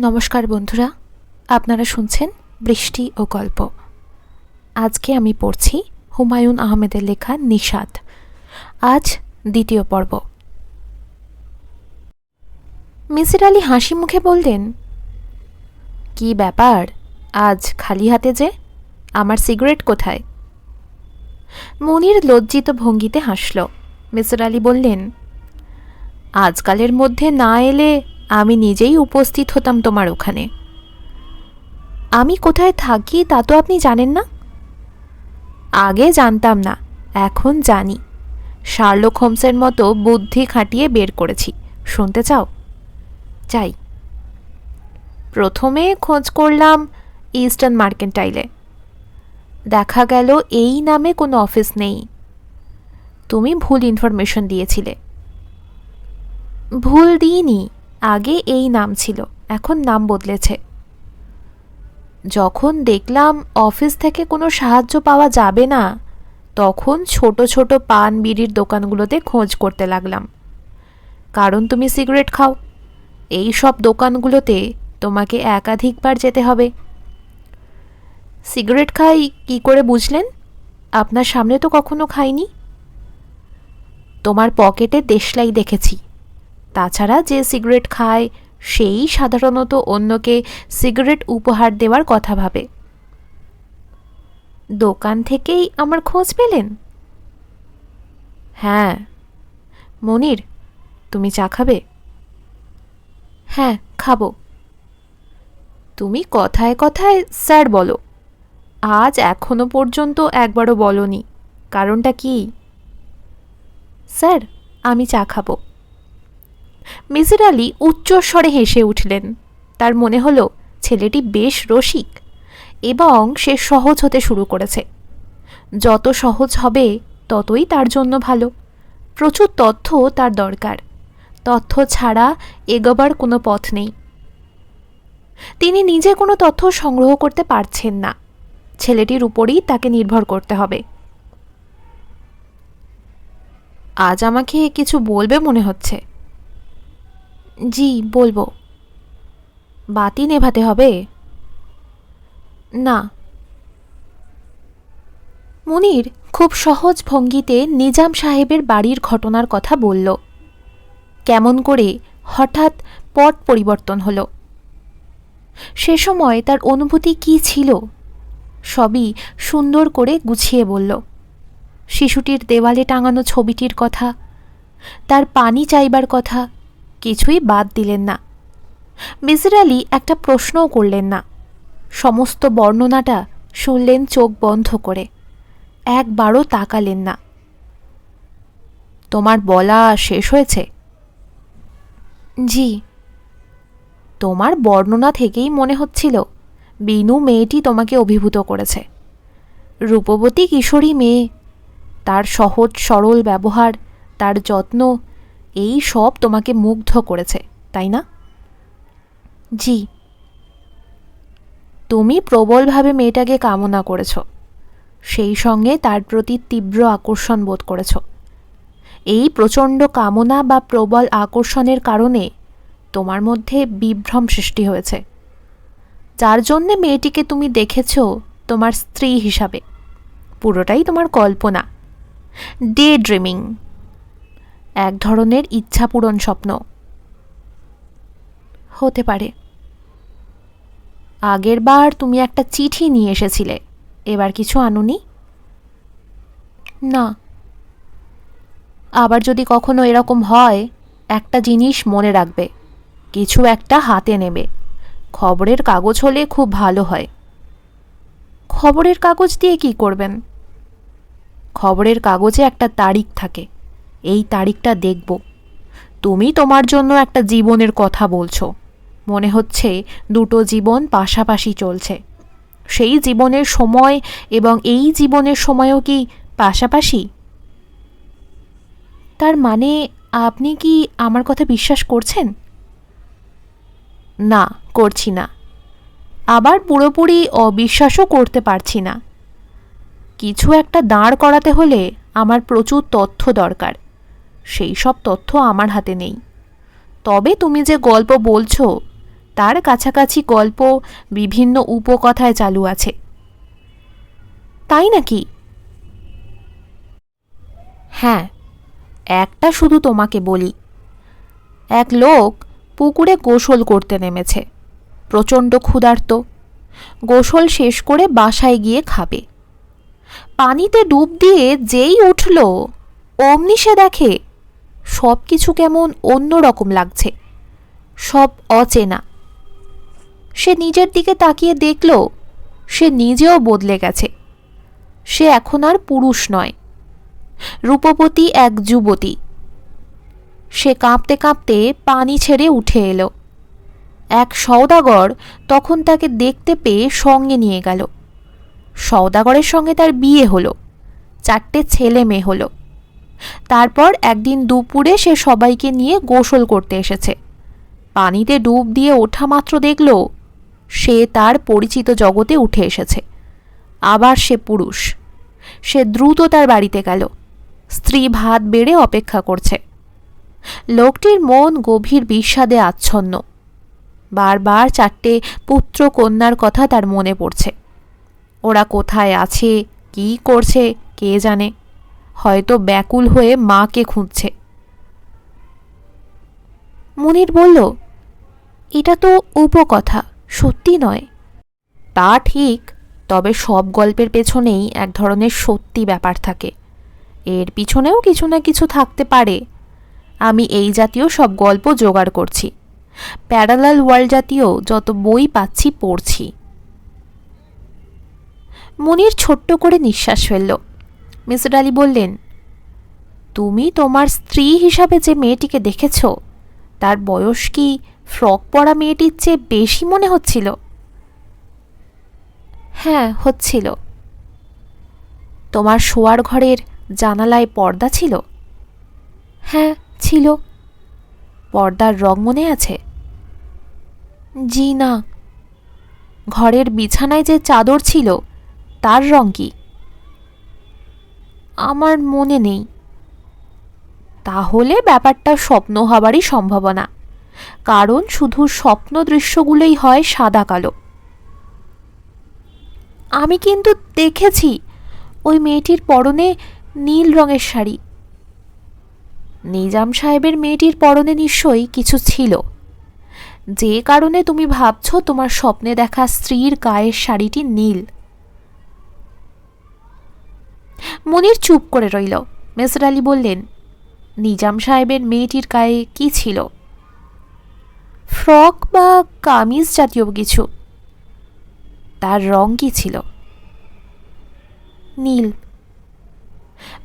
নমস্কার বন্ধুরা, আপনারা শুনছেন বৃষ্টি ও গল্প। আজকে আমি পড়ছি হুমায়ুন আহমেদের লেখা নিষাদ। আজ দ্বিতীয় পর্ব। মিসির আলি হাসি মুখে বললেন, কি ব্যাপার, আজ খালি হাতে যে? আমার সিগারেট কোথায়? মুনির লজ্জিত ভঙ্গিতে হাসল। মিসির আলি বললেন, আজকালের মধ্যে না এলে আমি নিজেই উপস্থিত হতাম তোমার ওখানে। আমি কোথায় থাকি তা তো আপনি জানেন না? আগে জানতাম না, এখন জানি। শার্লক হোমসের মতো বুদ্ধি খাটিয়ে বের করেছি। শুনতে চাও? চাই। প্রথমে খোঁজ করলাম ইস্টার্ন মার্কেন্টাইলে। দেখা গেল এই নামে কোনো অফিস নেই। তুমি ভুল ইনফরমেশন দিয়েছিলে। ভুল দিইনি, আগে এই নাম ছিল, এখন নাম বদলেছে। যখন দেখলাম অফিস থেকে কোনো সাহায্য পাওয়া যাবে না, তখন ছোট ছোট পান বিড়ির দোকানগুলোতে খোঁজ করতে লাগলাম। কারণ তুমি সিগারেট খাও, এই সব দোকানগুলোতে তোমাকে একাধিকবার যেতে হবে। সিগারেট খাই কি করে বুঝলেন? আপনার সামনে তো কখনো খাইনি। তোমার পকেটে দেশলাই দেখেছি। তাছাড়া যে সিগারেট খায় সেই সাধারণত অন্যকে সিগারেট উপহার দেওয়ার কথা ভাবে। দোকান থেকেই আমার খোঁজ পেলেন? হ্যাঁ। মনির, তুমি চা খাবে? হ্যাঁ, খাবো। তুমি কথায় কথায় স্যার বলো, আজ এখনো পর্যন্ত একবারও বলনি। কারণটা কি? স্যার, আমি চা খাবো। মিসির আলি উচ্চস্বরে হেসে উঠলেন। তার মনে হলো ছেলেটি বেশ রসিক এবং সে সহজ হতে শুরু করেছে। যত সহজ হবে ততই তার জন্য ভালো। প্রচুর তথ্য তার দরকার। তথ্য ছাড়া এগোবার কোনো পথ নেই। তিনি নিজে কোনো তথ্য সংগ্রহ করতে পারছেন না। ছেলেটির উপরেই তাকে নির্ভর করতে হবে। আজ আমাকে কিছু বলবে মনে হচ্ছে। জি, বলবো। বাতি নেভাতে হবে? না। মুনির খুব সহজ ভঙ্গিতে নিজাম সাহেবের বাড়ির ঘটনার কথা বলল। কেমন করে হঠাৎ পট পরিবর্তন হলো, সে সময় তার অনুভূতি কি ছিল, সবই সুন্দর করে গুছিয়ে বলল। শিশুটির দেওয়ালে টাঙানো ছবিটির কথা, তার পানি চাইবার কথা, কিছুই বাদ দিলেন না। মিসির আলি একটা প্রশ্নও করলেন না। সমস্ত বর্ণনাটা শুনলেন চোখ বন্ধ করে, একবারও তাকালেন না। তোমার বলা শেষ হয়েছে? জি। তোমার বর্ণনা থেকেই মনে হচ্ছিল বিনু মেয়েটি তোমাকে অভিভূত করেছে। রূপবতী কিশোরী মেয়ে, তার সহজ সরল ব্যবহার, তার যত্ন, এই সব তোমাকে মুগ্ধ করেছে, তাই না? জি। তুমি প্রবলভাবে মেয়েটাকে কামনা করেছ, সেই সঙ্গে তার প্রতি তীব্র আকর্ষণ বোধ করেছ। এই প্রচণ্ড কামনা বা প্রবল আকর্ষণের কারণে তোমার মধ্যে বিভ্রম সৃষ্টি হয়েছে, যার জন্যে মেয়েটিকে তুমি দেখেছ তোমার স্ত্রী হিসাবে। পুরোটাই তোমার কল্পনা, ডে ড্রিমিং, এক ধরনের ইচ্ছাপূরণ স্বপ্ন। হতে পারে। আগের বার তুমি একটা চিঠি নিয়ে এসেছিলে, এবার কিছু আনুনি? না। আবার যদি কখনো এরকম হয়, একটা জিনিস মনে রাখবে, কিছু একটা হাতে নেবে। খবরের কাগজ হলে খুব ভালো হয়। খবরের কাগজ দিয়ে কি করবেন? খবরের কাগজে একটা তারিখ থাকে, এই তারিখটা দেখব। তুমি তোমার জন্য একটা জীবনের কথা বলছো, মনে হচ্ছে দুটো জীবন পাশাপাশি চলছে। সেই জীবনের সময় এবং এই জীবনের সময়ও কি পাশাপাশি? তার মানে আপনি কি আমার কথা বিশ্বাস করছেন? না, করছি না। আবার পুরোপুরি অবিশ্বাসও করতে পারছি না। কিছু একটা দাঁড় করাতে হলে আমার প্রচুর তথ্য দরকার, সেই সব তথ্য আমার হাতে নেই। তবে তুমি যে গল্প বলছো তার কাছাকাছি গল্প বিভিন্ন উপকথায় চালু আছে। তাই নাকি? হ্যাঁ, একটা শুধু তোমাকে বলি। এক লোক পুকুরে গোসল করতে নেমেছে, প্রচণ্ড ক্ষুধার্ত। গোসল শেষ করে বাসায় গিয়ে খাবে। পানিতে ডুব দিয়ে যেই উঠল, অমনি সে দেখে সব কিছু কেমন অন্যরকম লাগছে, সব অচেনা। সে নিজের দিকে তাকিয়ে দেখল সে নিজেও বদলে গেছে। সে এখন আর পুরুষ নয়, রূপবতী এক যুবতী। সে কাঁপতে কাঁপতে পানি ছেড়ে উঠে এলো। এক সওদাগর তখন তাকে দেখতে পেয়ে সঙ্গে নিয়ে গেল। সওদাগরের সঙ্গে তার বিয়ে হলো, 4টে ছেলে মেয়ে হলো। তারপর একদিন দুপুরে সে সবাইকে নিয়ে গোসল করতে এসেছে। পানিতে ডুব দিয়ে ওঠা মাত্র দেখল সে তার পরিচিত জগতে উঠে এসেছে। আবার সে পুরুষ। সে দ্রুত তার বাড়িতে গেল। স্ত্রী ভাত বেড়ে অপেক্ষা করছে। লোকটির মন গভীর বিষাদে আচ্ছন্ন। বারবার 4টে পুত্র কন্যার কথা তার মনে পড়ছে। ওরা কোথায় আছে, কি করছে কে জানে, হয়তো ব্যাকুল হয়ে মাকে খুঁজছে। মুনির বলল, এটা তো উপকথা, সত্যি নয়। তা ঠিক, তবে সব গল্পের পেছনেই এক ধরনের সত্যি ব্যাপার থাকে। এর পিছনেও কিছু না কিছু থাকতে পারে। আমি এই জাতীয় সব গল্প জোগাড় করছি, প্যারালাল ওয়ার্ল্ড জাতীয় যত বই পাচ্ছি পড়ছি। মুনির ছোট্ট করে নিঃশ্বাস ফেলল। মিসির আলি বললেন, তুমি তোমার স্ত্রী হিসাবে যে মেয়েটিকে দেখেছ, তার বয়স কি ফ্রক পরা মেয়েটির চেয়ে বেশি মনে হচ্ছিল? হ্যাঁ, হচ্ছিল। তোমার শোয়ার ঘরের জানালায় পর্দা ছিল? হ্যাঁ, ছিল। পর্দার রং মনে আছে? জি না। ঘরের বিছানায় যে চাদর ছিল তার রং কি? আমার মনে নেই। তাহলে ব্যাপারটা স্বপ্ন হবারই সম্ভাবনা, কারণ শুধু স্বপ্ন দৃশ্যগুলোই হয় সাদা কালো। আমি কিন্তু দেখেছি ওই মেয়েটির পরনে নীল রঙের শাড়ি। নিজাম সাহেবের মেয়েটির পরনে নিশ্চয়ই কিছু ছিল, যে কারণে তুমি ভাবছ তোমার স্বপ্নে দেখা স্ত্রীর গায়ের শাড়িটি নীল। মুনির চুপ করে রইল। মিসির আলি বললেন, নিজাম সাহেবের মেয়েটির গায়ে কি ছিল? ফ্রক বা কামিজ জাতীয় কিছু। তার রং কি ছিল? নীল।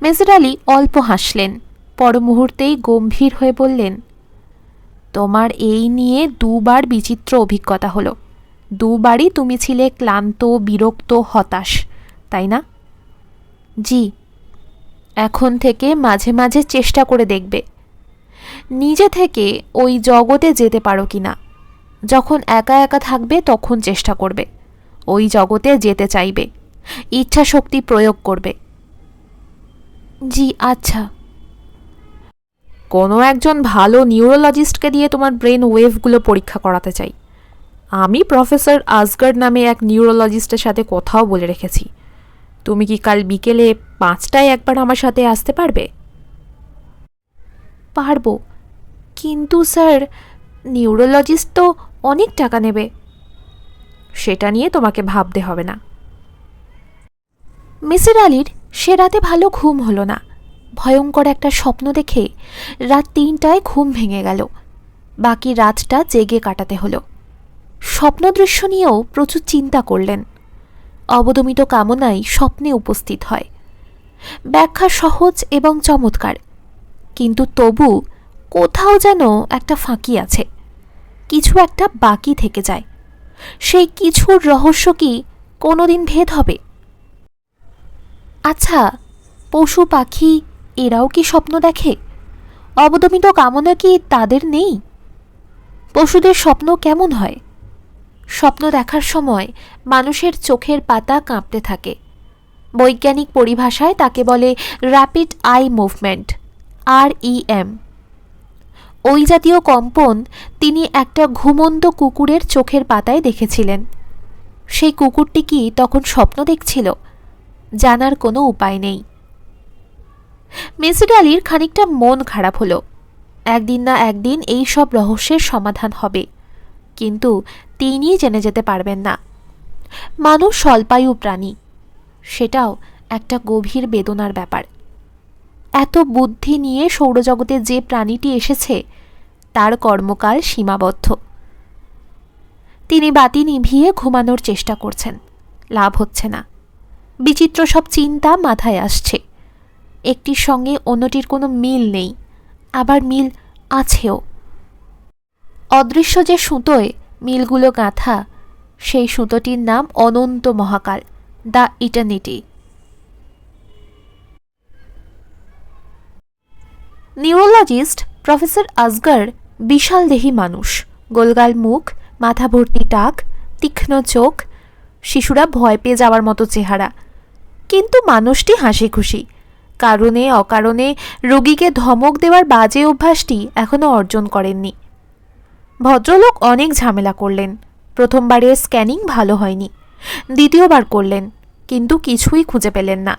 মিসির আলি অল্প হাসলেন, পর মুহূর্তেই গম্ভীর হয়ে বললেন, তোমার এই নিয়ে 2বার বিচিত্র অভিজ্ঞতা হলো। 2বারই তুমি ছিলে ক্লান্ত, বিরক্ত, হতাশ, তাই না? জি। এখন থেকে মাঝে মাঝে চেষ্টা করে দেখবে নিজে থেকে ওই জগতে যেতে পারো কিনা। যখন একা একা থাকবে তখন চেষ্টা করবে, ওই জগতে যেতে চাইবে, ইচ্ছা শক্তি প্রয়োগ করবে। জি আচ্ছা। কোনো একজন ভালো নিউরোলজিস্টকে দিয়ে তোমার ব্রেন ওয়েভগুলো পরীক্ষা করাতে চাই। আমি প্রফেসর আসগার্ড নামে এক নিউরোলজিস্টের সাথে কথাও বলে রেখেছি। তুমি কি কাল বিকেলে 5টায় একবার আমার সাথে আসতে পারবে? পারবো, কিন্তু স্যার নিউরোলজিস্ট তো অনেক টাকা নেবে। সেটা নিয়ে তোমাকে ভাবতে হবে না। মিসির আলির সে রাতে ভালো ঘুম হলো না। ভয়ঙ্কর একটা স্বপ্ন দেখে রাত 3টায় ঘুম ভেঙে গেল। বাকি রাতটা জেগে কাটাতে হলো। স্বপ্নদৃশ্য নিয়েও প্রচুর চিন্তা করলেন। অবদমিত কামনাই স্বপ্নে উপস্থিত হয়। ব্যাখ্যা সহজ এবং চমৎকার, কিন্তু তবু কোথাও যেন একটা ফাঁকি আছে, কিছু একটা বাকি থেকে যায়। সেই কিছুর রহস্য কি কোনোদিন ভেদ হবে? আচ্ছা, পশু পাখি এরাও কি স্বপ্ন দেখে? অবদমিত কামনা কি তাদের নেই? পশুদের স্বপ্ন কেমন হয়? স্বপ্ন দেখার সময় মানুষের চোখের পাতা কাঁপতে থাকে। বৈজ্ঞানিক পরিভাষায় তাকে বলে র্যাপিড আই মুভমেন্ট, REM। ওই জাতীয় কম্পন তিনি একটা ঘুমন্ত কুকুরের চোখের পাতায় দেখেছিলেন। সেই কুকুরটি কি তখন স্বপ্ন দেখছিল? জানার কোনো উপায় নেই। মেসিড আলির খানিকটা মন খারাপ হলো। একদিন না একদিন এই সব রহস্যের সমাধান হবে, কিন্তু তিনি জেনে যেতে পারবেন না। মানুষ স্বল্পায়ু প্রাণী, সেটাও একটা গভীর বেদনার ব্যাপার। এত বুদ্ধি নিয়ে সৌরজগতে যে প্রাণীটি এসেছে তার কর্মকাল সীমাবদ্ধ। তিনি বাতি নিভিয়ে ঘুমানোর চেষ্টা করছেন, লাভ হচ্ছে না। বিচিত্র সব চিন্তা মাথায় আসছে। একটির সঙ্গে অন্যটির কোনো মিল নেই, আবার মিল আছেও। অদৃশ্য যে সুতোয় মিলগুলো গাঁথা, সেই সুতোটির নাম অনন্ত মহাকাল, the eternity. Neurologist professor Asgar বিশালদেহী মানুষ, গোলগাল মুখ, মাথা ভর্তি টাক, তীক্ষ্ণ চোখ, শিশুরা ভয় পেয়ে যাওয়ার মতো চেহারা। কিন্তু মানুষটি হাসি খুশি। কারণে অকারণে রোগীকে ধমক দেওয়ার বাজে অভ্যাসটি এখনও অর্জন করেননি। ভদ্রলোক অনেক ঝামেলা করলেন। প্রথমবারের স্ক্যানিং ভালো হয়নি, দ্বিতীয়বার করলেন, কিন্তু কিছুই খুঁজে পেলেন না।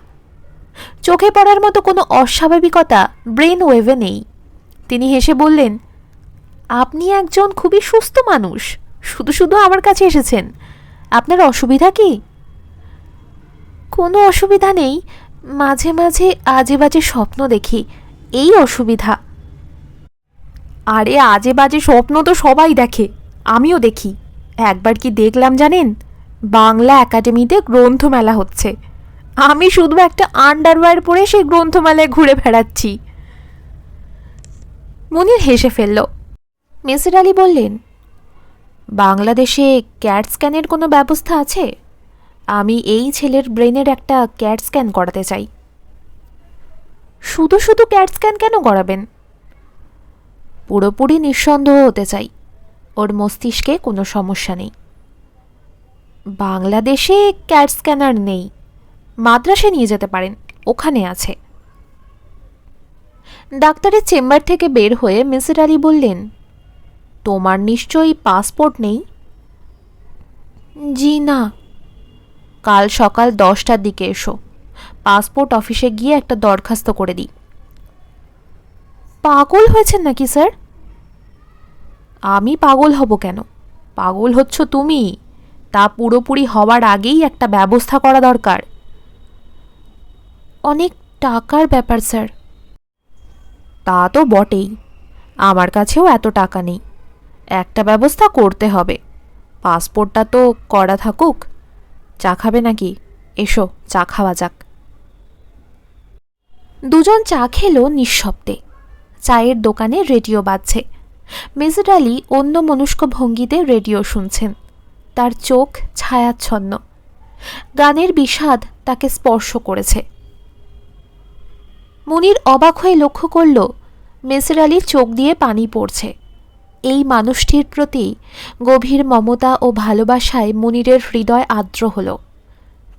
চোখে পড়ার মতো কোনো অস্বাভাবিকতা ব্রেন ওয়েভে নেই। তিনি হেসে বললেন, আপনি একজন খুবই সুস্থ মানুষ, শুধু শুধু আমার কাছে এসেছেন। আপনার অসুবিধা কি? কোনো অসুবিধা নেই, মাঝে মাঝে আজে বাজে স্বপ্ন দেখি, এই অসুবিধা। আরে আজে বাজে স্বপ্ন তো সবাই দেখে, আমিও দেখি। একবার কি দেখলাম জানেন? বাংলা একাডেমিতে গ্রন্থমেলা হচ্ছে, আমি শুধু একটা আন্ডারওয়্যার পরে সেই গ্রন্থমেলায় ঘুরে বেড়াচ্ছি। মুনির হেসে ফেলল। মেসিড আলি বললেন, বাংলাদেশে ক্যাট স্ক্যানের কোনো ব্যবস্থা আছে? আমি এই ছেলের ব্রেনের একটা ক্যাট স্ক্যান করাতে চাই। শুধু শুধু ক্যাট স্ক্যান কেন করাবেন? পুরোপুরি নিঃসন্দেহ হতে চাই ওর মস্তিষ্কে কোনো সমস্যা নেই। বাংলাদেশে ক্যাট স্ক্যানার নেই, মাদ্রাসে নিয়ে যেতে পারেন, ওখানে আছে। ডাক্তারের চেম্বার থেকে বের হয়ে মেসিড আলি বললেন, তোমার নিশ্চয়ই পাসপোর্ট নেই? জি না। কাল সকাল 10টার দিকে এসো, পাসপোর্ট অফিসে গিয়ে একটা দরখাস্ত করে দিই। পাগল হয়েছেন নাকি স্যার? আমি পাগল হব কেন? পাগল হচ্ছ তুমি। তা পুরোপুরি হওয়ার আগেই একটা ব্যবস্থা করা দরকার। অনেক টাকার ব্যাপার স্যার। তা তো বটেই, আমার কাছেও এত টাকা নেই। একটা ব্যবস্থা করতে হবে। পাসপোর্টটা তো করা থাকুক। চা খাবে নাকি? এসো, চা খাওয়া যাক। দুজন চা খেলো নিঃশব্দে। চায়ের দোকানে রেডিও বাজছে। মেসিড আলি অন্য মনস্ক ভঙ্গিতে রেডিও শুনছেন। তার চোখ ছায়াচ্ছন্ন। গানের বিষাদ তাকে স্পর্শ করেছে। মুনির অবাক হয়ে লক্ষ্য করল, মেসিড আলির চোখ দিয়ে পানি পড়ছে। এই মানুষটির প্রতি গভীর মমতা ও ভালোবাসায় মুনিরের হৃদয় আর্দ্র হল।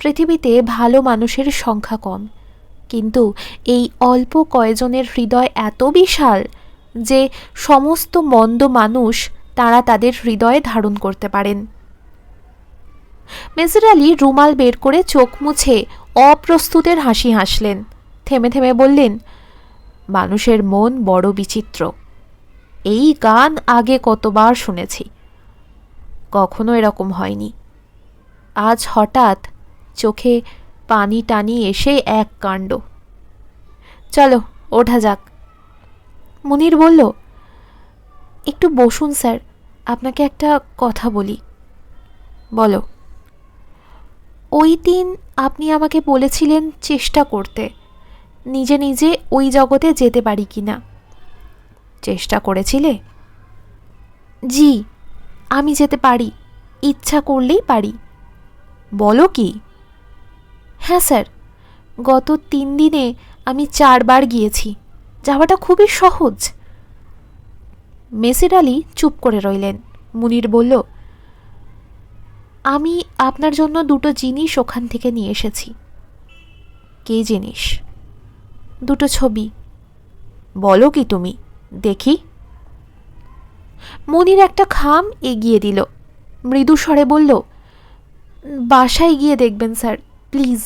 পৃথিবীতে ভালো মানুষের সংখ্যা কম, কিন্তু এই অল্প কয়েকজনের হৃদয় এত বিশাল যে সমস্ত মন্দ মানুষ তারা তাদের হৃদয়ে ধারণ করতে পারেন। মেসিড আলি রুমাল বের করে চোখ মুছে অপ্রস্তুতের হাসি হাসলেন। থেমে থেমে বললেন, মানুষের মন বড় বিচিত্র। এই গান আগে কতবার শুনেছি, কখনো এরকম হয়নি। আজ হঠাৎ চোখে পানি টানি এসে এক কাণ্ড। চলো ওঠা যাক। মুনির বলল, একটু বসুন স্যার, আপনাকে একটা কথা বলি। বলো। ওই দিন আপনি আমাকে বলেছিলেন চেষ্টা করতে, নিজে নিজে ওই জগতে যেতে পারি কিনা। চেষ্টা করেছিলে? জি, আমি যেতে পারি, ইচ্ছা করলেই পারি। বলো কি? হ্যাঁ স্যার, গত 3 দিনে আমি 4 বার গিয়েছি। যাওয়াটা খুবই সহজ। মেসিড আলি চুপ করে রইলেন। মুনির বলল, আমি আপনার জন্য 2টো জিনিস ওখান থেকে নিয়ে এসেছি। কী জিনিস? 2টো ছবি। বলো কি তুমি, দেখি। মনির একটা খাম এগিয়ে দিল, মৃদু স্বরে বলল, বাসায় গিয়ে দেখবেন স্যার, প্লিজ।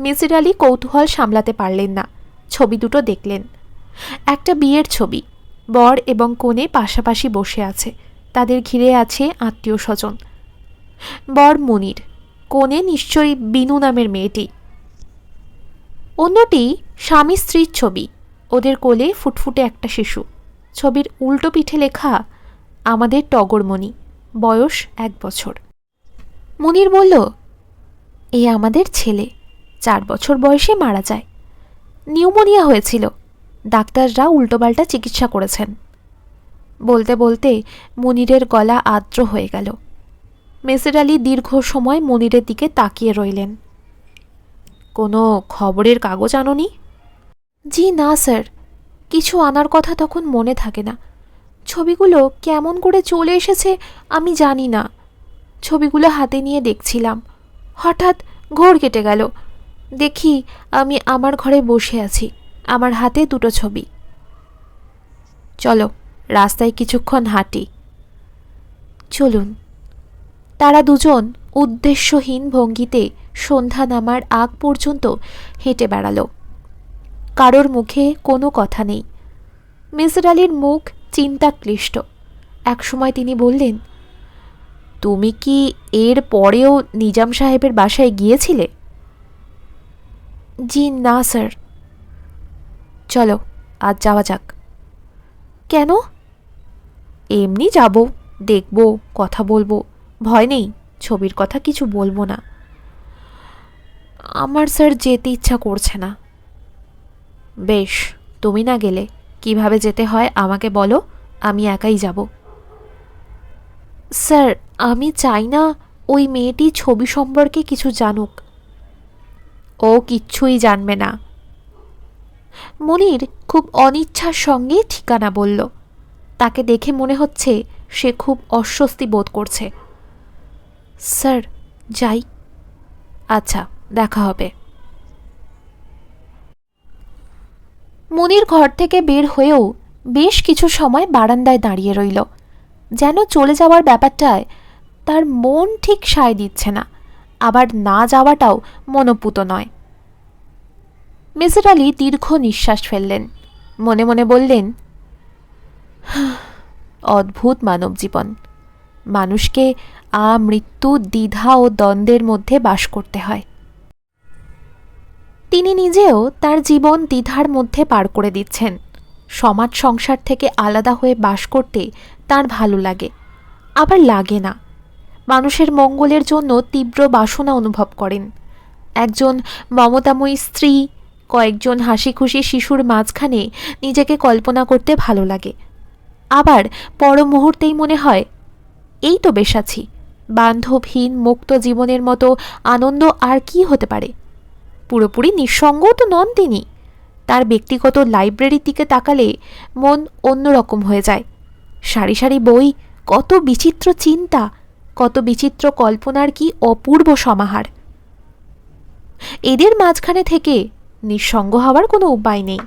মিসির আলি কৌতূহল সামলাতে পারলেন না, ছবি দুটো দেখলেন। একটা বিয়ের ছবি, বর এবং কনে পাশাপাশি বসে আছে, তাদের ঘিরে আছে আত্মীয় স্বজন। বর মনির, কনে নিশ্চয়ই বিনু নামের মেয়েটি। অন্যটি স্বামী স্ত্রীর ছবি, ওদের কোলে ফুটফুটে একটা শিশু। ছবির উল্টো পিঠে লেখা, আমাদের টগরমণি, বয়স 1 বছর। মনির বলল, এ আমাদের ছেলে, 4 বছর বয়সে মারা যায়। নিউমোনিয়া হয়েছিল, ডাক্তাররা উল্টোপাল্টা চিকিৎসা করেছেন। বলতে বলতে মনিরের গলা আর্দ্র হয়ে গেল। মেসের আলি দীর্ঘ সময় মনিরের দিকে তাকিয়ে রইলেন। কোনো খবরের কাগজ আনোনি? জি না স্যার, কিছু আনার কথা তখন মনে থাকে না। ছবিগুলো কেমন করে চলে এসেছে আমি জানি না। ছবিগুলো হাতে নিয়ে দেখছিলাম, হঠাৎ ঘোর কেটে গেল। দেখি আমি আমার ঘরে বসে আছি, আমার হাতে 2টো ছবি। চলো রাস্তায় কিছুক্ষণ হাঁটি। চলুন। তারা দুজন উদ্দেশ্যহীন ভঙ্গিতে সন্ধ্যা নামার আগ পর্যন্ত হেঁটে বেড়ালো। কারোর মুখে কোনো কথা নেই। মেসর আলীর মুখ চিন্তাক্লিষ্ট। একসময় তিনি বললেন, তুমি কি এর পরেও নিজাম সাহেবের বাসায় গিয়েছিলে? জি না স্যার। চলো আজ যাওয়া যাক। কেন? এমনি যাব, দেখব, কথা বলবো, ভয় নেই, ছবির কথা কিছু বলবো না। আমার স্যার যেতে ইচ্ছা করছে না। বেশ, তুমি না গেলে কিভাবে যেতে হয় আমাকে বলো, আমি একাই যাব। স্যার আমি চাই না ওই মেয়েটি ছবি সম্পর্কে কিছু জানুক। ও কিচ্ছুই জানবে না। মনির খুব অনিচ্ছার সঙ্গে ঠিকানা বলল। তাকে দেখে মনে হচ্ছে সে খুব অস্বস্তি বোধ করছে। স্যার যাই। আচ্ছা, দেখা হবে। মনির ঘর থেকে বের হয়েও বেশ কিছু সময় বারান্দায় দাঁড়িয়ে রইল। যেন চলে যাওয়ার ব্যাপারটায় তার মন ঠিক সায় দিচ্ছে না, আবার না যাওয়াটাও মনোপুত নয়। মেজর আলী দীর্ঘ নিঃশ্বাস ফেললেন, মনে মনে বললেন, অদ্ভুত মানব জীবন। মানুষকে মৃত্যু দ্বিধা ও দ্বন্দ্বের মধ্যে বাস করতে হয়। তিনি নিজেও তার জীবন দ্বিধার মধ্যে পার করে দিচ্ছেন। সমাজ সংসার থেকে আলাদা হয়ে বাস করতে তার ভালো লাগে, আবার লাগে না। মানুষের মঙ্গলের জন্য তীব্র বাসনা অনুভব করেন। একজন মমতাময়ী স্ত্রী, কয়েকজন হাসি খুশি শিশুর মাঝখানে নিজেকে কল্পনা করতে ভালো লাগে। আবার পর মুহূর্তেই মনে হয়, এই তো বেশ আছি, বান্ধবহীন মুক্ত জীবনের মতো আনন্দ আর কি হতে পারে। পুরোপুরি নিঃসঙ্গও তো নন তিনি। তার ব্যক্তিগত লাইব্রেরির দিকে তাকালে মন অন্যরকম হয়ে যায়। সারি সারি বই, কত বিচিত্র চিন্তা, কত বিচিত্র কল্পনার কি অপূর্ব সমাহার। এদের মাঝখানে থেকে নিঃসঙ্গ হওয়ার কোনো উপায় নেই।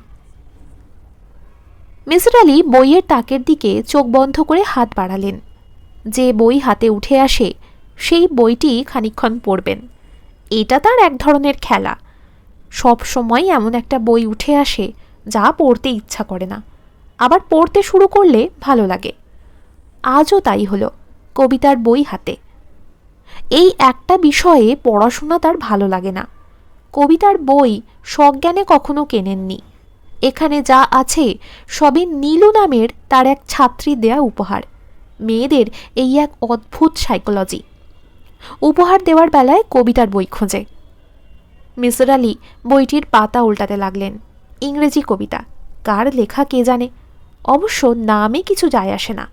মিসির আলি বইয়ের তাকের দিকে চোখ বন্ধ করে হাত বাড়ালেন। যে বই হাতে উঠে আসে সেই বইটি খানিকক্ষণ পড়বেন। এটা তার এক ধরনের খেলা। সব সময় এমন একটা বই উঠে আসে যা পড়তে ইচ্ছা করে না, আবার পড়তে শুরু করলে ভালো লাগে। আজও তাই হলো, কবিতার বই হাতে। এই একটা বিষয়ে পড়াশোনা তার ভালো লাগে না। কবিতার বই সজ্ঞানে কখনো কেনেননি। এখানে যা আছে সবই নীলু নামের তার এক ছাত্রী দেয়া উপহার। মেয়েদের এই এক অদ্ভুত সাইকোলজি। উপহার দেওয়ার বেলায় কবিতার বই খোঁজে। মিসির আলি বইটির পাতা উল্টাতে লাগলেন। ইংরেজি কবিতা, কার লেখা কে জানে, অবশ্য নামে কিছু যায় আসে না।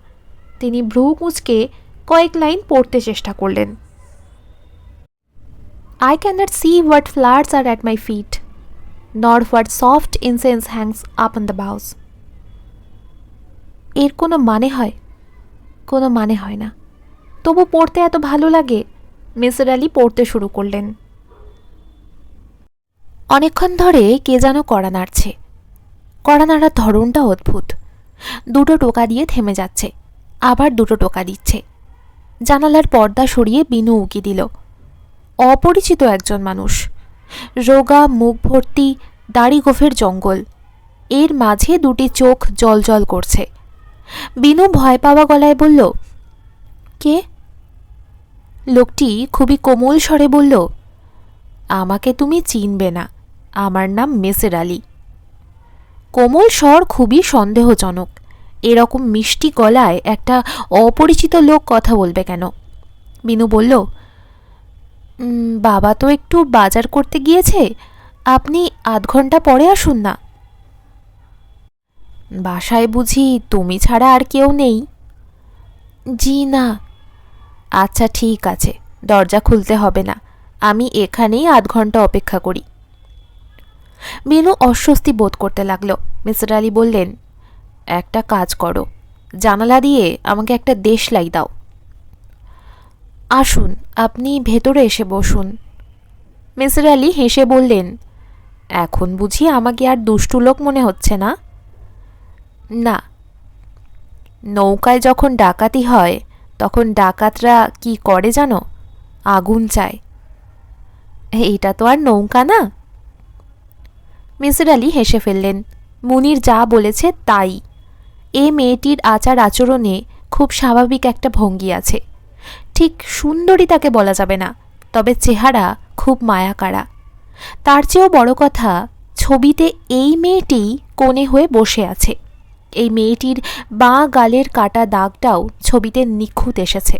তিনি ভ্রু কুঁচকে কয়েক লাইন পড়তে চেষ্টা করলেন। I cannot see what flowers are at my feet, nor what soft incense hangs up on the boughs. এর কোনো মানে হয়? কোনো মানে হয় না। তবু পড়তে এত ভালো লাগে। মিসির আলি পড়তে শুরু করলেন। অনেকক্ষণ ধরে কে যেন কড়া নাড়ছে। কড়া নাড়ার ধরনটা অদ্ভুত। দুটো টোকা দিয়ে থেমে যাচ্ছে, আবার দুটো টোকা দিচ্ছে। জানালার পর্দা সরিয়ে বিনু উকি দিল। অপরিচিত একজন মানুষ, রোগা, মুখ ভর্তি, দাড়ি গোফের জঙ্গল, এর মাঝে দুটি চোখ জলজল করছে। বিনু ভয় পাওয়া গলায় বলল, কে? লোকটি খুবই কোমল স্বরে বলল, আমাকে তুমি চিনবে না, আমার নাম মেসের আলী। কোমল স্বর খুবই সন্দেহজনক। এরকম মিষ্টি গলায় একটা অপরিচিত লোক কথা বলবে কেন? বিনু বলল, বাবা তো একটু বাজার করতে গিয়েছে, আপনি আধ ঘন্টা পরে আসুন না। বাসায় বুঝি তুমি ছাড়া আর কেউ নেই? জি না। আচ্ছা ঠিক আছে, দরজা খুলতে হবে না, আমি এখানেই আধ ঘন্টা অপেক্ষা করি। বিনু অস্বস্তি বোধ করতে লাগলো। মিসির আলী বললেন, একটা কাজ করো, জানালা দিয়ে আমাকে একটা দেশলাই দাও। আসুন, আপনি ভেতরে এসে বসুন। মিসির আলী হেসে বললেন, এখন বুঝি আমাকে আর দুষ্টু লোক মনে হচ্ছে না? না। নৌকায় যখন ডাকাতি হয় তখন ডাকাতরা কি করে জানো? আগুন চায়। এইটা তো আর নৌকা না। মিসির আলী হেসে ফেললেন। মুনির যা বলেছে তাই। এ মেয়েটির আচার আচরণে খুব স্বাভাবিক একটা ভঙ্গি আছে। ঠিক সুন্দরী তাকে বলা যাবে না, তবে চেহারা খুব মায়াকাড়া। তার চেয়েও বড় কথা, ছবিতে এই মেয়েটিই কোণে হয়ে বসে আছে। এই মেয়েটির বাঁ গালের কাটা দাগটাও ছবিতে নিখুঁত এসেছে।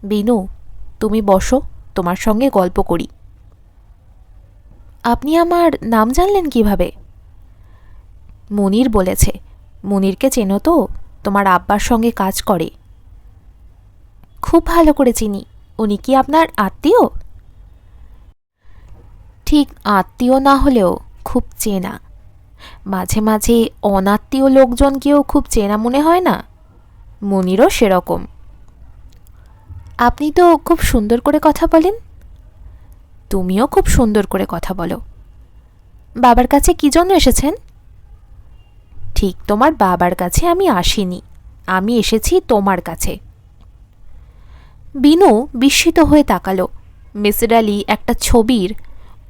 বিনু, তুমি বসো, তোমার সঙ্গে গল্প করি। আপনি আমার নাম জানলেন কিভাবে? মুনির বলেছে। মুনিরকে চেনো তো? তোমার আব্বার সঙ্গে কাজ করে। খুব ভালো করে চিনি। উনি কি আপনার আত্মীয়? ঠিক আত্মীয় না হলেও খুব চেনা। মাঝে মাঝে অনাত্মীয় লোকজনকেও খুব চেনা মনে হয় না? মুনিরও সেরকম। আপনি তো খুব সুন্দর করে কথা বলেন। তুমিও খুব সুন্দর করে কথা বলো। বাবার কাছে কি জন্য এসেছেন? ঠিক তোমার বাবার কাছে আমি আসিনি, আমি এসেছি তোমার কাছে। বিনু বিস্মিত হয়ে তাকালো। মিসির আলী একটা ছবির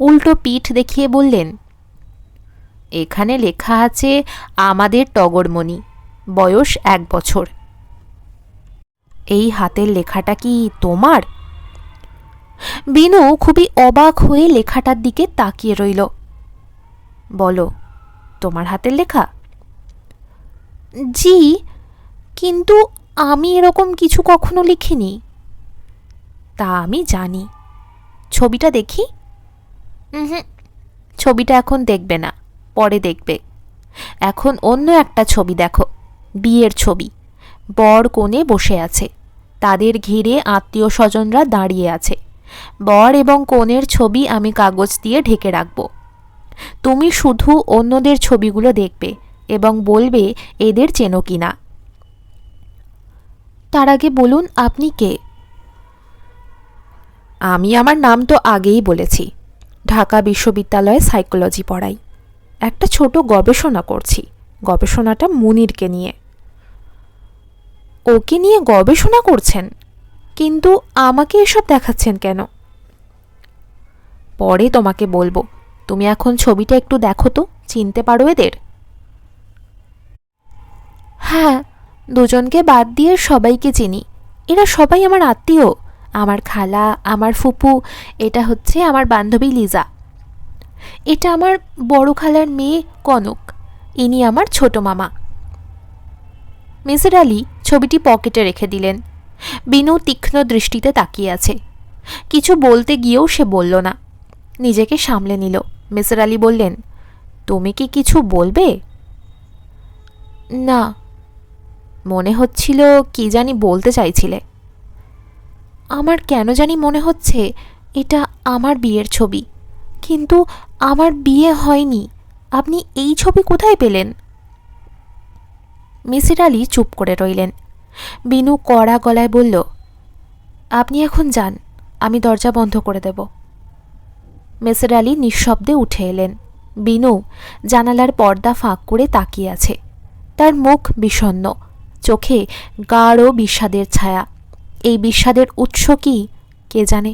উল্টো পিঠ দেখিয়ে বললেন, এখানে লেখা আছে আমাদের টগরমণি, বয়স 1 বছর। এই হাতের লেখাটা কি তোমার? বিনু খুবই অবাক হয়ে লেখাটার দিকে তাকিয়ে রইল। বলো, তোমার হাতের লেখা? জি, কিন্তু আমি এরকম কিছু কখনো লিখিনি। তা আমি জানি। ছবিটা দেখি। ছবিটা এখন দেখবে না, পরে দেখবে। এখন অন্য একটা ছবি দেখো, বিয়ের ছবি। বর কনে বসে আছে, তাদের ঘিরে আত্মীয় স্বজনরা দাঁড়িয়ে আছে। বর এবং কনের ছবি আমি কাগজ দিয়ে ঢেকে রাখব। তুমি শুধু অন্যদের ছবিগুলো দেখবে এবং বলবে এদের চেনো কিনা। তার আগে বলুন, আপনি কে? আমি আমার নাম তো আগেই বলেছি। ঢাকা বিশ্ববিদ্যালয়ে সাইকোলজি পড়াই। একটা ছোট গবেষণা করছি, গবেষণাটা মুনিরকে নিয়ে। ওকে নিয়ে গবেষণা করছেন? কিন্তু আমাকে এসব দেখাচ্ছেন কেন? পরে তোমাকে বলবো। তুমি এখন ছবিটা একটু দেখো তো, চিনতে পারো এদের? হ্যাঁ, দুজনকে বাদ দিয়ে সবাইকে চিনি। এরা সবাই আমার আত্মীয়। আমার খালা, আমার ফুপু, এটা হচ্ছে আমার বান্ধবী লিজা। এটা আমার বড় খালার মেয়ে কনক, ইনি আমার ছোট মামা। মিসির আলী ছবিটি পকেটে রেখে দিলেন। বিনু তীক্ষ্ণ দৃষ্টিতে তাকিয়ে আছে। কিছু বলতে গিয়েও সে বলল না, নিজেকে সামলে নিল। মিসির আলী বললেন, তুমি কি কিছু বলবে? না। মনে হচ্ছিল কি জানি বলতে চাইছিলে। আমার কেন জানি মনে হচ্ছে এটা আমার বিয়ের ছবি, কিন্তু আমার বিয়ে হয়নি। আপনি এই ছবি কোথায় পেলেন? মিসির আলী চুপ করে রইলেন। বিনু কড়া গলায় বলল, আপনি এখন যান, আমি দরজা বন্ধ করে দেব। মিসির আলী নিঃশব্দে উঠে এলেন। বিনু জানালার পর্দা ফাঁক করে তাকিয়ে আছে। তার মুখ বিষণ্ণ, চোখে গাঢ় বিষাদের ছায়া। এই বিষাদের উৎস কি কে জানে।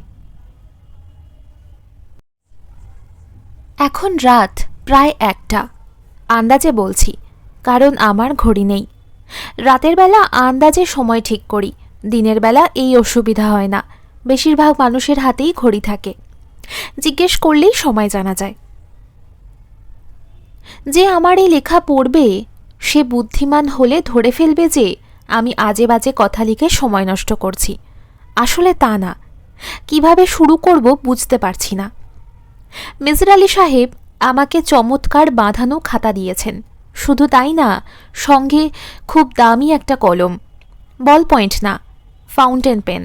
এখন রাত প্রায় 1টা, আন্দাজে বলছি, কারণ আমার ঘড়ি নেই। রাতের বেলা আন্দাজে সময় ঠিক করি, দিনের বেলা এই অসুবিধা হয় না। বেশিরভাগ মানুষের হাতেই ঘড়ি থাকে, জিজ্ঞেস করলেই সময় জানা যায়। যে আমার এই লেখা পড়বে সে বুদ্ধিমান হলে ধরে ফেলবে যে আমি আজে বাজে কথা লিখে সময় নষ্ট করছি। আসলে তা না। কিভাবে শুরু করব বুঝতে পারছি না। মেজর আলী সাহেব আমাকে চমৎকার বাঁধানো খাতা দিয়েছেন। শুধু তাই না, সঙ্গে খুব দামি একটা কলম, বল পয়েন্ট না, ফাউন্টেন পেন।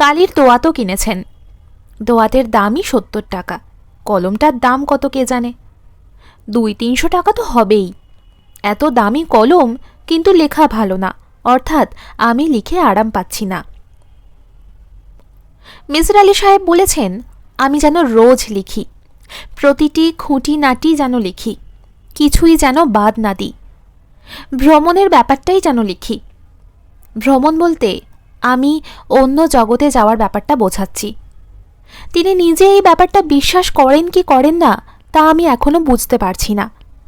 কালির দোয়াতও কিনেছেন। দোয়াতের দামই 70 টাকা। কলমটার দাম কত কে জানে। 200-300 টাকা তো হবেই। এত দামি কলম, কিন্তু লেখা ভালো না, অর্থাৎ আমি লিখে আরাম পাচ্ছি না। মেজর আলী সাহেব বলেছেন আমি যেন রোজ লিখি, প্রতিটি খুঁটিনাটি যেন লিখি, কিছুই যেন বাদ না দিই। ভ্রমণের ব্যাপারটাই যেন লিখি। ভ্রমণ বলতে আমি অন্য জগতে যাওয়ার ব্যাপারটা বোঝাচ্ছি। তিনি নিজে এই ব্যাপারটা বিশ্বাস করেন কি করেন না তা আমি এখনো বুঝতে পারছি না।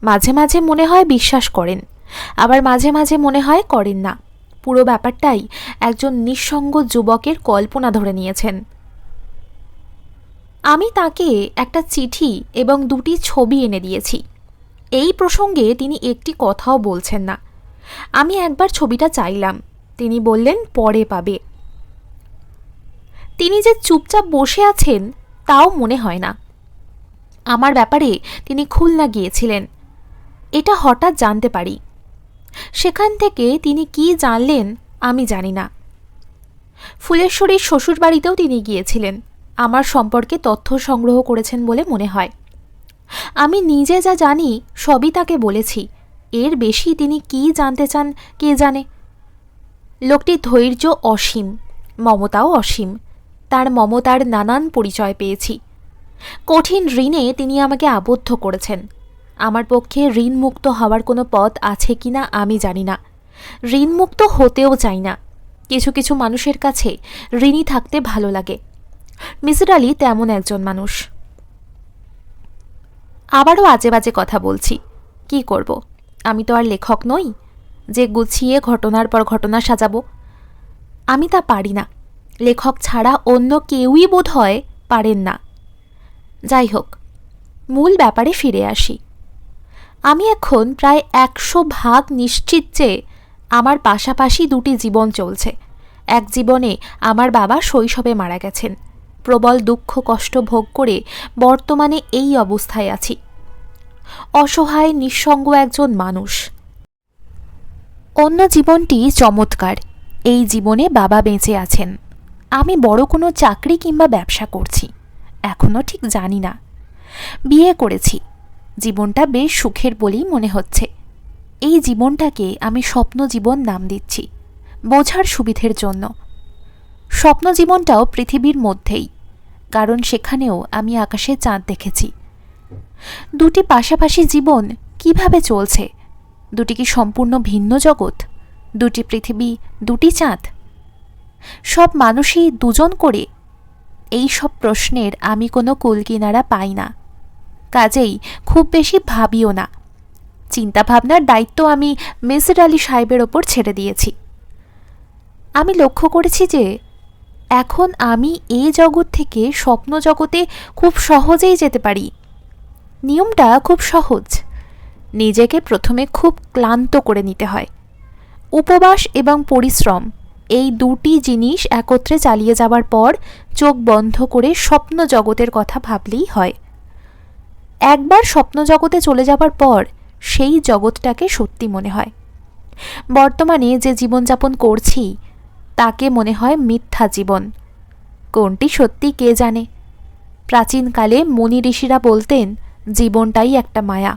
মাঝে মাঝে মনে হয় বিশ্বাস করেন, আবার মাঝে মাঝে মনে হয় করেন না। পুরো ব্যাপারটাই একজন নিঃসঙ্গ যুবকের কল্পনা ধরে নিয়েছেন। আমি তাকে একটা চিঠি এবং 2টি ছবি এনে দিয়েছি। এই প্রসঙ্গে তিনি একটি কথাও বলছেন না। আমি একবার ছবিটা চাইলাম, তিনি বললেন পরে পাবে। তিনি যে চুপচাপ বসে আছেন তাও মনে হয় না। আমার ব্যাপারে তিনি খুলনা গিয়েছিলেন, এটা হঠাৎ জানতে পারি। সেখান থেকে তিনি কি জানলেন আমি জানি না। ফুলেশ্বরীর শ্বশুরবাড়িতেও তিনি গিয়েছিলেন, আমার সম্পর্কে তথ্য সংগ্রহ করেছেন বলে মনে হয়। আমি নিজে যা জানি সবই তাকে বলেছি। এর বেশি তিনি কি জানতে চান কে জানে। লোকটির ধৈর্য অসীম, মমতাও অসীম। তার মমতার নানান পরিচয় পেয়েছি। কঠিন ঋণে তিনি আমাকে আবদ্ধ করেছেন। আমার পক্ষে ঋণমুক্ত হওয়ার কোনো পথ আছে কিনা আমি জানি না। ঋণমুক্ত হতেও চাই না। কিছু কিছু মানুষের কাছে ঋণী থাকতে ভালো লাগে। মিসির আলী তেমন একজন মানুষ। আবারও আজে বাজে কথা বলছি, কি করব? আমি তো আর লেখক নই যে গুছিয়ে ঘটনার পর ঘটনা সাজাবো। আমি তা পারি না। লেখক ছাড়া অন্য কেউই বোধ হয় পারেন না। যাই হোক, মূল ব্যাপারে ফিরে আসি। আমি এখন প্রায় 100% নিশ্চিত যে আমার পাশাপাশি 2টি জীবন চলছে। এক জীবনে আমার বাবা শৈশবে মারা গেছেন। প্রবল দুঃখ কষ্ট ভোগ করে বর্তমানে এই অবস্থায় আছি। অসহায় নিঃসঙ্গ একজন মানুষ। অন্য জীবনটি চমৎকার। এই জীবনে বাবা বেঁচে আছেন। আমি বড় কোনো চাকরি কিংবা ব্যবসা করছি, এখনও ঠিক জানি না। বিয়ে করেছি, জীবনটা বেশ সুখের বলেই মনে হচ্ছে। এই জীবনটাকে আমি স্বপ্ন জীবন নাম দিচ্ছি, বোঝার সুবিধের জন্য। স্বপ্ন জীবনটাও পৃথিবীর মধ্যেই, কারণ সেখানেও আমি আকাশে চাঁদ দেখেছি। 2টি পাশাপাশি জীবন কিভাবে চলছে? 2টি কি সম্পূর্ণ ভিন্ন জগৎ? 2টি পৃথিবী, 2টি চাঁদ? সব মানুষই 2জন করে? এই সব প্রশ্নের আমি কোনো কুলকিনারা পাই না, কাজেই খুব বেশি ভাবিও না। চিন্তাভাবনার দায়িত্ব আমি মেজর আলী সাহেবের ওপর ছেড়ে দিয়েছি। আমি লক্ষ্য করেছি যে এখন আমি এই জগৎ থেকে স্বপ্ন জগতে খুব সহজেই যেতে পারি। নিয়মটা খুব সহজ। নিজেকে প্রথমে খুব ক্লান্ত করে নিতে হয়। উপবাস এবং পরিশ্রম, এই 2টি জিনিস একত্রে চালিয়ে যাবার পর চোখ বন্ধ করে স্বপ্ন জগতের কথা ভাবলেই হয়। একবার স্বপ্ন জগতে চলে যাবার পর সেই জগৎটাকে সত্যি মনে হয়। বর্তমানে যে জীবনযাপন করছি তাকে মনে হয় মিথ্যা জীবন। কোনটি সত্যি কে জানে। প্রাচীনকালে মুনি ঋষিরা বলতেন জীবনটাই একটা মায়া।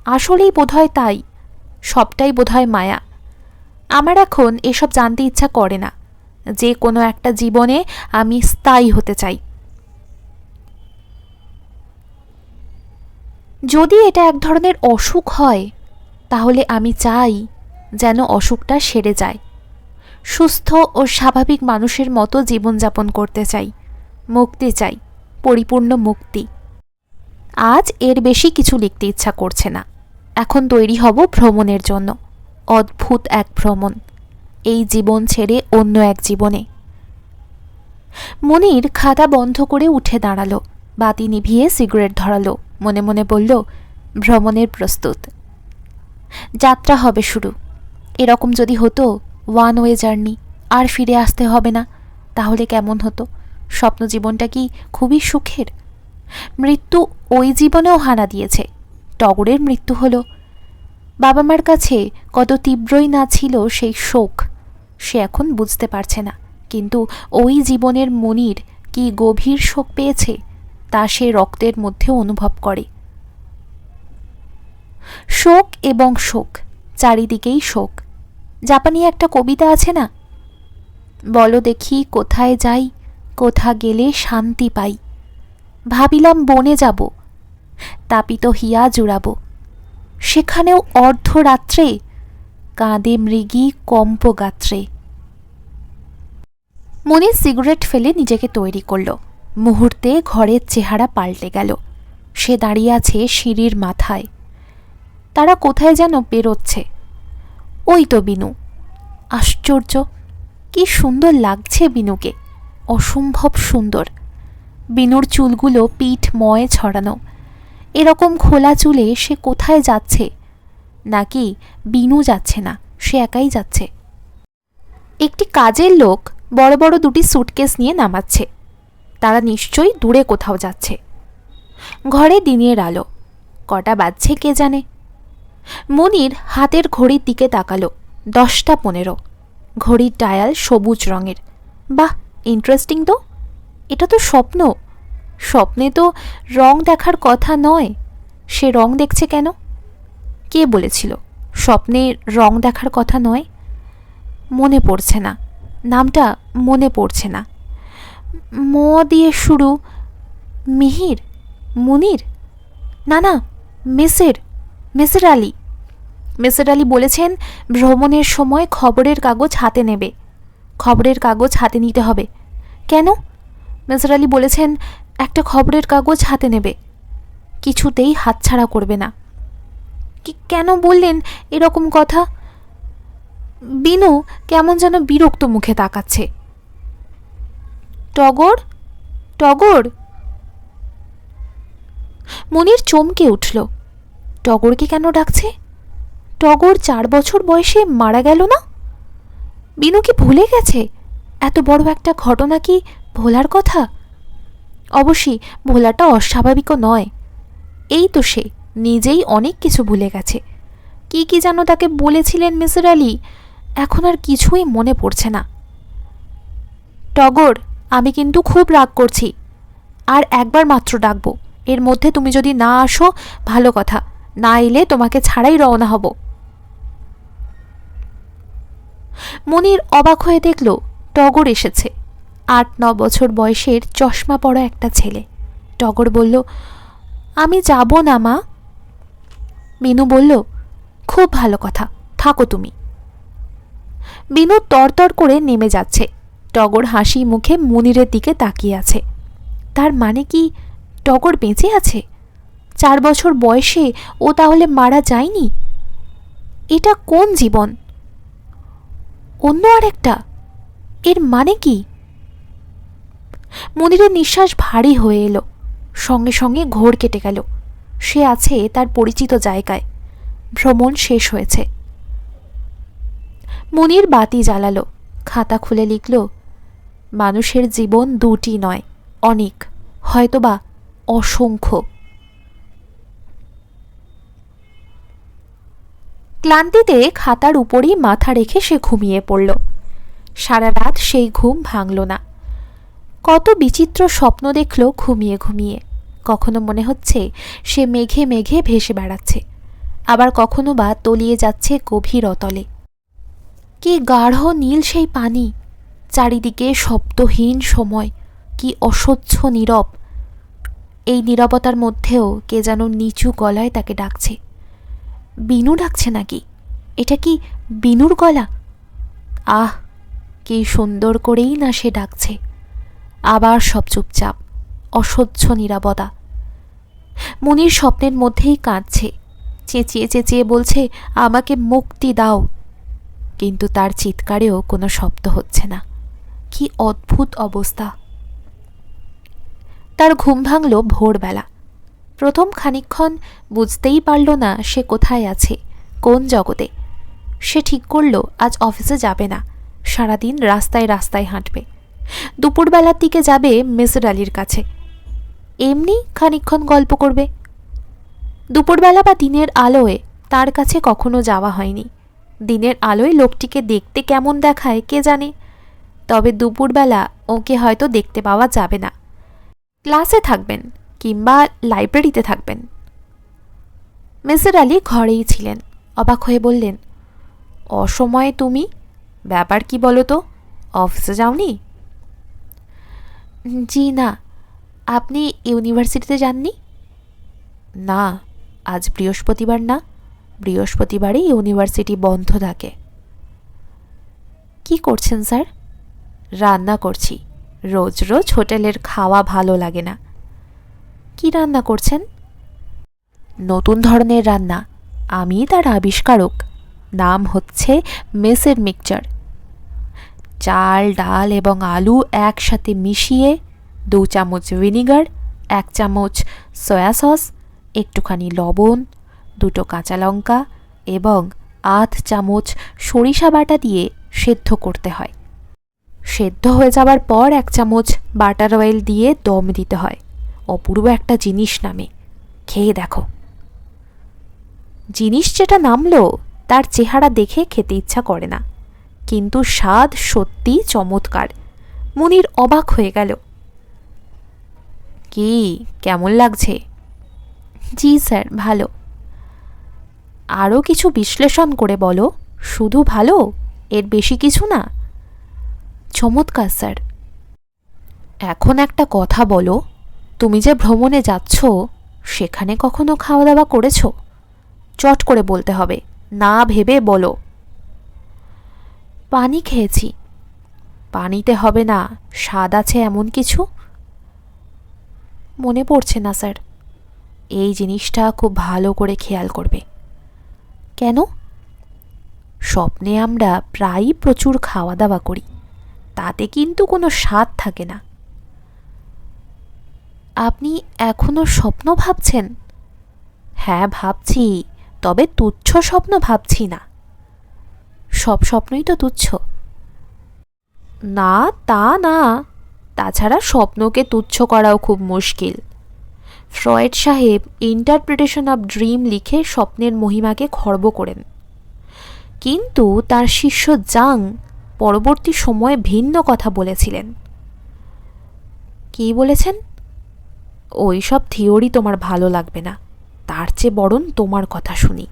আসলেই বোধহয় তাই, সবটাই বোধহয় মায়া। আমার এখন এসব জানতে ইচ্ছা করে না। যে কোনো একটা জীবনে আমি স্থায়ী হতে চাই। যদি এটা এক ধরনের অসুখ হয়, তাহলে আমি চাই যেন অসুখটা সেরে যায়। সুস্থ ও স্বাভাবিক মানুষের মতো জীবনযাপন করতে চাই, মুক্তি চাই, পরিপূর্ণ মুক্তি। আজ এর বেশি কিছু লিখতে ইচ্ছা করছে না। এখন তৈরি হব ভ্রমণের জন্য, অদ্ভুত এক ভ্রমণ, এই জীবন ছেড়ে অন্য এক জীবনে। মনির খাতা বন্ধ করে উঠে দাঁড়ালো, বাতি নিভিয়ে সিগারেট ধরালো, মনে মনে বলল, ভ্রমণের প্রস্তুত, যাত্রা হবে শুরু। এরকম যদি হতো ওয়ান ওয়ে জার্নি, আর ফিরে আসতে হবে না, তাহলে কেমন হতো? স্বপ্ন জীবনটা কি খুবই সুখের? মৃত্যু ওই জীবনেও হানা দিয়েছে। টগরের মৃত্যু হলো, বাবা মার কাছে কত তীব্রই না ছিল সেই শোক, সে এখন বুঝতে পারছে না। কিন্তু ওই জীবনের মনির কি গভীর শোক পেয়েছে তা সে রক্তের মধ্যে অনুভব করে। শোক এবং শোক, চারিদিকেই শোক। জাপানি একটা কবিতা আছে না, বলো দেখি কোথায় যাই, কোথা গেলে শান্তি পাই। ভাবিলাম বনে যাব, তাপিত হিয়া জুড়াব, সেখানেও অর্ধরাত্রে কাঁদে মৃগী কম্পগাত্রে। মনির সিগারেট ফেলে নিজেকে তৈরি করল। মুহূর্তে ঘরের চেহারা পাল্টে গেল। সে দাঁড়িয়ে আছে সিঁড়ির মাথায়। তারা কোথায় যেন বেরোচ্ছে। ওই তো বিনু। আশ্চর্য, কি সুন্দর লাগছে বিনুকে, অসম্ভব সুন্দর। বিনুর চুলগুলো পিঠ ময়ে ছড়ানো। এরকম খোলা চুলে সে কোথায় যাচ্ছে? নাকি বিনু যাচ্ছে না, সে একাই যাচ্ছে? একটি কাজের লোক বড় বড় দুটি সুটকেস নিয়ে নামাচ্ছে। তারা নিশ্চয়ই দূরে কোথাও যাচ্ছে। ঘরে দিনের আলো, কটা বাজছে কে জানে। মনির হাতের ঘড়ির দিকে তাকালো, 10টা 15। ঘড়ির ডায়াল সবুজ রঙের। বাহ, ইন্টারেস্টিং তো। এটা তো স্বপ্ন। স্বপ্নে তো রং দেখার কথা নয়, সে রং দেখছে কেন? কে বলেছিল স্বপ্নে রং দেখার কথা নয়? মনে পড়ছে না, নামটা মনে পড়ছে না। ম দিয়ে শুরু। মিহির, মুনির, না না, মেসের আলী। মেসের আলী বলেছেন ভ্রমণের সময় খবরের কাগজ হাতে নেবে। খবরের কাগজ হাতে নিতে হবে। কেন? মেসের আলী বলেছেন একটা খবরের কাগজ হাতে নেবে, কিছুতেই হাতছাড়া করবে না। কেন বললেন এরকম কথা? বিনু কেমন যেন বিরক্ত মুখে তাকাচ্ছে। টগর, টগর। মনির চমকে উঠল। টগরকে কেন ডাকছে? টগর 4 বছর বয়সে মারা গেল না? বিনু কি ভুলে গেছে? এত বড় একটা ঘটনা কি ভোলার কথা? অবশ্যই ভোলাটা অস্বাভাবিকও নয়। এই তো সে নিজেই অনেক কিছু ভুলে গেছে। কি কি যেন তাকে বলেছিলেন মেসের আলী, এখন আর কিছুই মনে পড়ছে না। টগর, আমি কিন্তু খুব রাগ করছি। আর একবার মাত্র ডাকবো, এর মধ্যে তুমি যদি না আসো ভালো কথা, না এলে তোমাকে ছাড়াই রওনা হব। মনির অবাক হয়ে দেখল টগর এসেছে। 8-9 বছর বয়সের চশমা পরা একটা ছেলে। টগর বলল, আমি যাব না মা। বিনু বলল, খুব ভালো কথা, থাকো তুমি। বিনু তরতর করে নেমে যাচ্ছে। টগর হাসি মুখে মনিরের দিকে তাকিয়ে আছে। তার মানে কি টগর বেঁচে আছে? 4 বছর বয়সে ও তাহলে মারা যায়নি? এটা কোন জীবন? অন্য আর একটা? এর মানে কি? মনিরের নিঃশ্বাস ভারী হয়ে এলো। সঙ্গে সঙ্গে ঘোর কেটে গেল। সে আছে তার পরিচিত জায়গায়। ভ্রমণ শেষ হয়েছে। মনির বাতি জ্বালালো, খাতা খুলে লিখল, মানুষের জীবন 2টি নয়, অনেক, হয়তোবা অসংখ্য। ক্লান্তিতে খাতার উপরেই মাথা রেখে সে ঘুমিয়ে পড়ল। সারা রাত সেই ঘুম ভাঙল না। কত বিচিত্র স্বপ্ন দেখল ঘুমিয়ে ঘুমিয়ে। কখনো মনে হচ্ছে সে মেঘে মেঘে ভেসে বেড়াচ্ছে, আবার কখনো বা তলিয়ে যাচ্ছে গভীর অতলে। কি গাঢ় নীল সেই পানি, চারিদিকে শব্দহীন সময়, কি অসহ্য নীরব। এই নীরবতার মধ্যেও কে যেন নিচু গলায় তাকে ডাকছে। বিনু ডাকছে নাকি? এটা কি বিনুর গলা? আহ, কি সুন্দর করেই না সে ডাকছে। আবার সব চুপচাপ, অসহ্য নীরবতা। মুনির স্বপ্নের মধ্যেই কাঁদছে, চেঁচিয়ে চেঁচিয়ে বলছে, আমাকে মুক্তি দাও। কিন্তু তার চিৎকারেও কোনো শব্দ হচ্ছে না। কি অদ্ভুত অবস্থা। তার ঘুম ভাঙল ভোরবেলা। প্রথম খানিকক্ষণ বুঝতেই পারল না সে কোথায় আছে, কোন জগতে। সে ঠিক করল আজ অফিসে যাবে না, সারাদিন রাস্তায় রাস্তায় হাঁটবে। দুপুরবেলার দিকে যাবে মিসির আলির কাছে, এমনি খানিকক্ষণ গল্প করবে। দুপুরবেলা বা দিনের আলোয় তার কাছে কখনো যাওয়া হয়নি। দিনের আলোয় লোকটিকে দেখতে কেমন দেখায় কে জানে, তবে দুপুরবেলা ওকে হয়তো দেখতে পাওয়া যাবে না। ক্লাসে থাকবেন কিংবা লাইব্রেরিতে থাকবেন। মিসির আলি ঘরেই ছিলেন। অবাক হয়ে বললেন, অসময়ে তুমি? ব্যাপার কি বলো তো, অফিসে যাওনি? জি না। আপনি ইউনিভার্সিটিতে যাননি? না, আজ বৃহস্পতিবার না, বৃহস্পতিবারই ইউনিভার্সিটি বন্ধ থাকে। কি করছেন স্যার? রান্না করছি। রোজ রোজ হোটেলের খাওয়া ভালো লাগে না। কি রান্না করছেন? নতুন ধরনের রান্না, আমি তার আবিষ্কারক। নাম হচ্ছে মেসের মিক্সচার। চাল, ডাল এবং আলু একসাথে মিশিয়ে 2 চামচ ভিনিগার, 1 চামচ সয়া সস, একটুখানি লবণ, 2টো কাঁচা লঙ্কা এবং 1/2 চামচ সরিষা বাটা দিয়ে সেদ্ধ করতে হয়। সেদ্ধ হয়ে যাবার পর 1 চামচ বাটার অয়েল দিয়ে দম দিতে হয়। অপূর্ব একটা জিনিস নামে, খেয়ে দেখো। জিনিস যেটা নামলো তার চেহারা দেখে খেতে ইচ্ছা করে না, কিন্তু স্বাদ সত্যিই চমৎকার। মুনির অবাক হয়ে গেল। কি, কেমন লাগছে? জি স্যার, ভালো। আরও কিছু বিশ্লেষণ করে বলো। শুধু ভালো, এর বেশি কিছু না? চমৎকার স্যার। এখন একটা কথা বলো, তুমি যে ভ্রমণে যাচ্ছ সেখানে কখনো খাওয়া দাওয়া করেছ? চট করে বলতে হবে, না ভেবে বলো। পানি খেয়েছি। পানিতে হবে না, স্বাদ আছে এমন কিছু? মনে পড়ছে না স্যার। এই জিনিসটা খুব ভালো করে খেয়াল করবে। কেন? স্বপ্নে আমরা প্রায়ই প্রচুর খাওয়া দাওয়া করি, তাতে কিন্তু কোনো স্বাদ থাকে না। আপনি এখনো স্বপ্ন ভাবছেন? হ্যাঁ ভাবছি, তবে তুচ্ছ স্বপ্ন ভাবছি না। সব স্বপ্নই তো তুচ্ছ। না, তা না। তাছাড়া স্বপ্নকে তুচ্ছ করাও খুব মুশকিল। ফ্রয়েড সাহেব ইন্টারপ্রিটেশন অব ড্রিম লিখে স্বপ্নের মহিমাকে খর্ব করেন, কিন্তু তার শিষ্য জাং পরবর্তী সময়ে ভিন্ন কথা বলেছিলেন। কি বলেছেন? ওই সব থিওরি তোমার ভালো লাগবে না, তার চেয়ে বরং তোমার কথা শুনি।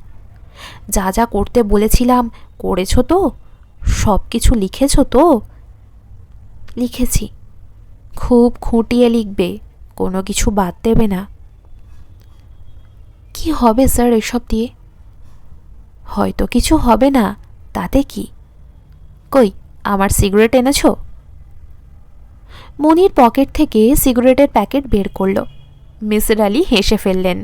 যা যা করতে বলেছিলাম করেছ তো? সব কিছু লিখেছ তো? লিখেছি। খুব খুঁটিয়ে লিখবে, কোনো কিছু বাদ দেবে না। কি হবে স্যার এসব দিয়ে? হয়তো কিছু হবে না, তাতে কি? কই, আমার সিগারেট এনেছ? মুনির পকেট থেকে সিগারেটের প্যাকেট বের করল। মিসির আলি হেসে ফেললেন।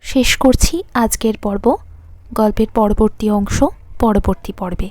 শেষ করছি আজকের পর্ব। গল্পের পরবর্তী অংশ পরবর্তী পর্বে।